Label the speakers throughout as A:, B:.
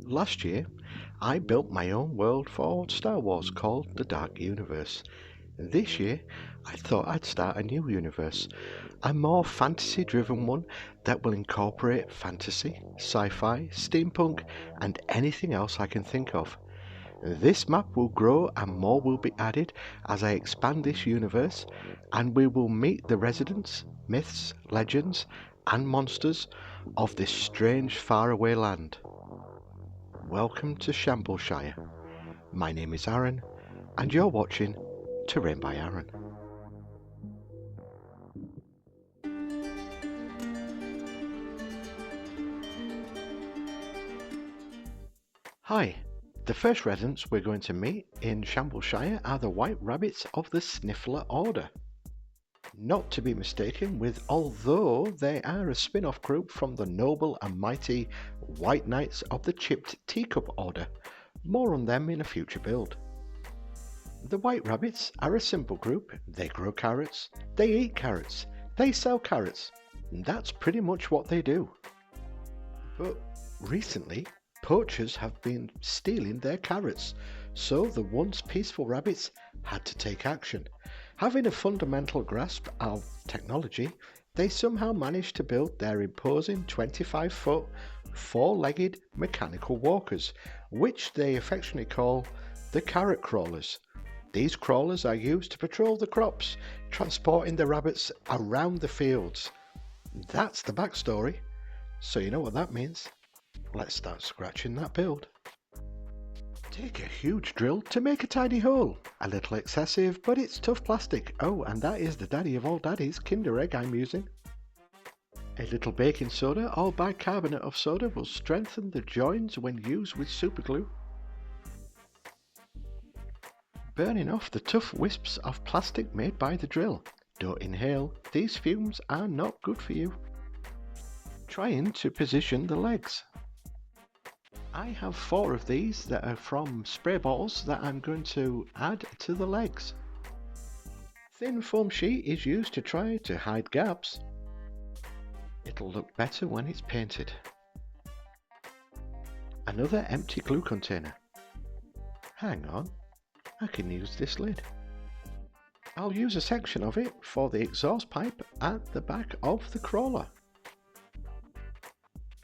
A: Last year, I built my own world for Star Wars called the Dark Universe. This year, I thought I'd start a new universe, a more fantasy-driven one that will incorporate fantasy, sci-fi, steampunk, and anything else I can think of. This map will grow and more will be added as I expand this universe, and we will meet the residents, myths, legends, and monsters of this strange faraway land. Welcome to Shambalshire. My name is Aaron, and you're watching Terrain by Aaron. Hi, the first residents we're going to meet in Shambalshire are the white rabbits of the Sniffler order. Not to be mistaken with although they are a spin-off group from the noble and mighty White Knights of the Chipped Teacup order. More on them in a future build. The white rabbits are a simple group. They grow carrots, they eat carrots, they sell carrots. That's pretty much what they do. But recently, poachers have been stealing their carrots, so the once peaceful rabbits had to take action. Having a fundamental grasp of technology, they somehow managed to build their imposing 25-foot, four-legged mechanical walkers, which they affectionately call the carrot crawlers. These crawlers are used to patrol the crops, transporting the rabbits around the fields. That's the backstory, so you know what that means. Let's start scratching that build. Take a huge drill to make a tiny hole. A little excessive, but it's tough plastic. Oh, and that is the daddy of all daddies, Kinder Egg I'm using. A little baking soda or bicarbonate of soda will strengthen the joins when used with superglue. Burning off the tough wisps of plastic made by the drill. Don't inhale, these fumes are not good for you. Trying to position the legs. I have 4 of these that are from spray bottles that I'm going to add to the legs. Thin foam sheet is used to try to hide gaps. It'll look better when it's painted. Another empty glue container. Hang on, I can use this lid. I'll use a section of it for the exhaust pipe at the back of the crawler.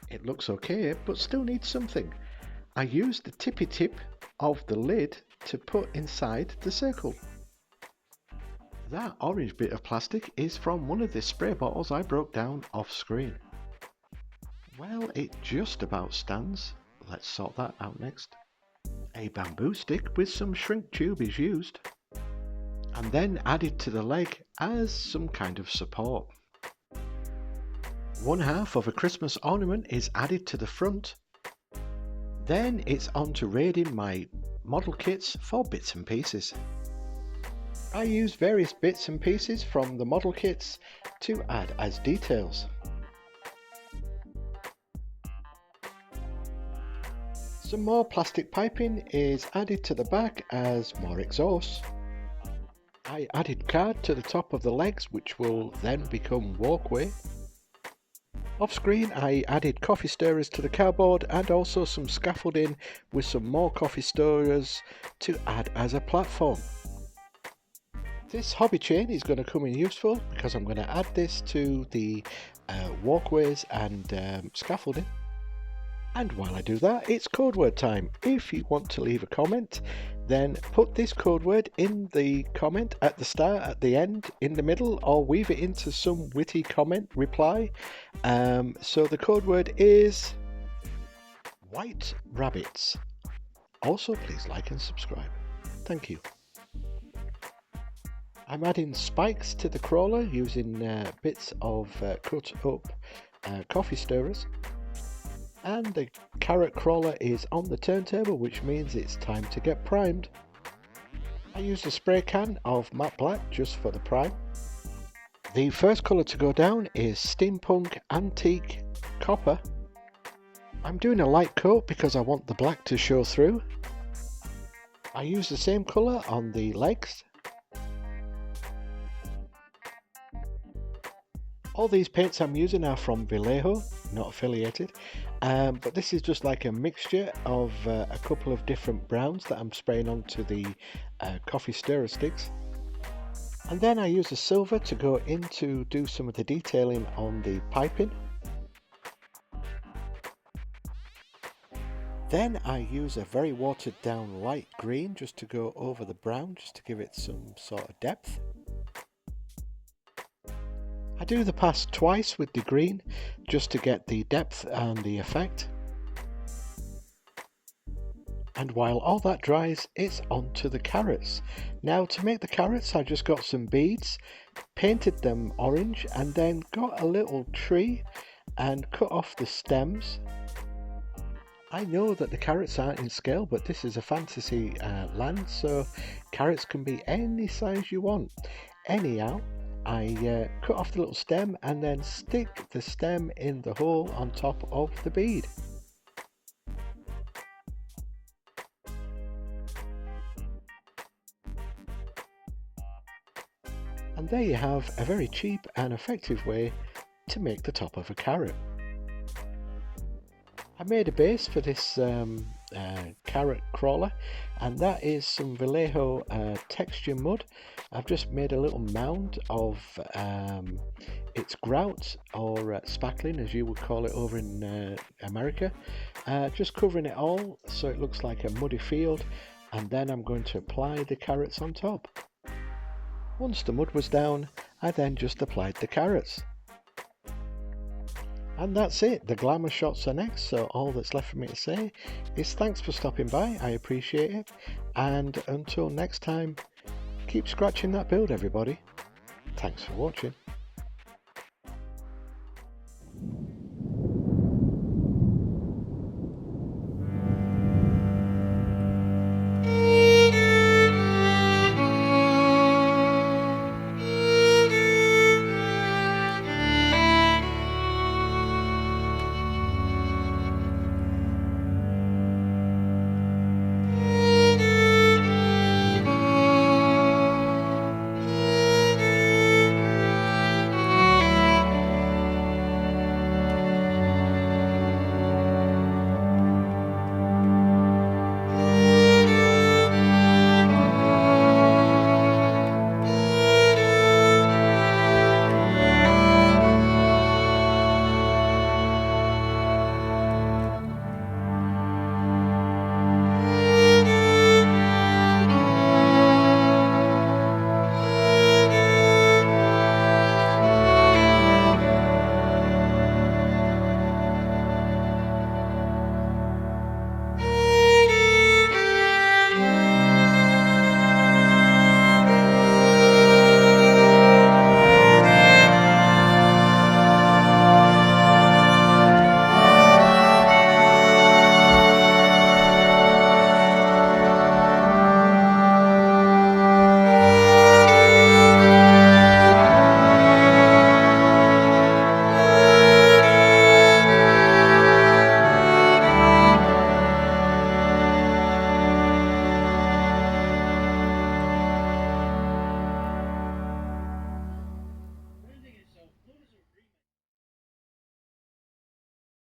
A: It looks okay, but still needs something. I used the tippy tip of the lid to put inside the circle. That orange bit of plastic is from one of the spray bottles I broke down off screen. Well, it just about stands. Let's sort that out next. A bamboo stick with some shrink tube is used, and then added to the leg as some kind of support. One half of a Christmas ornament is added to the front. Then it's on to raiding my model kits for bits and pieces. I use various bits and pieces from the model kits to add as details. Some more plastic piping is added to the back as more exhaust. I added card to the top of the legs, which will then become walkway. Off screen I added coffee stirrers to the cardboard and also some scaffolding with some more coffee stirrers to add as a platform. This hobby chain is going to come in useful because I'm going to add this to the walkways and scaffolding. And while I do that, it's code word time. If you want to leave a comment, then put this code word in the comment at the start, at the end, in the middle, or weave it into some witty comment reply. So the code word is white rabbits. Also, please like and subscribe. Thank you. I'm adding spikes to the crawler using bits of cut up coffee stirrers. And the carrot crawler is on the turntable, which means it's time to get primed. I used a spray can of matte black just for the prime. The first colour to go down is Steampunk Antique Copper. I'm doing a light coat because I want the black to show through. I use the same colour on the legs. All these paints I'm using are from Vallejo, not affiliated, but this is just like a mixture of a couple of different browns that I'm spraying onto the coffee stirrer sticks. And then I use a silver to go in to do some of the detailing on the piping. Then I use a very watered down light green just to go over the brown, just to give it some sort of depth. I do the pass twice with the green just to get the depth and the effect. And while all that dries, it's onto the carrots. Now to make the carrots, I just got some beads, painted them orange, and then got a little tree and cut off the stems. I know that the carrots aren't in scale, but this is a fantasy land, so carrots can be any size you want. Anyhow, I cut off the little stem and then stick the stem in the hole on top of the bead. And there you have a very cheap and effective way to make the top of a carrot. I made a base for this carrot crawler, and that is some Vallejo texture mud. I've just made a little mound of its grout, or spackling as you would call it over in America, just covering it all so it looks like a muddy field, and then I'm going to apply the carrots on top. Once the mud was down, I then just applied the carrots. And that's it, the glamour shots are next, so all that's left for me to say is thanks for stopping by, I appreciate it, and until next time, keep scratching that build everybody. Thanks for watching.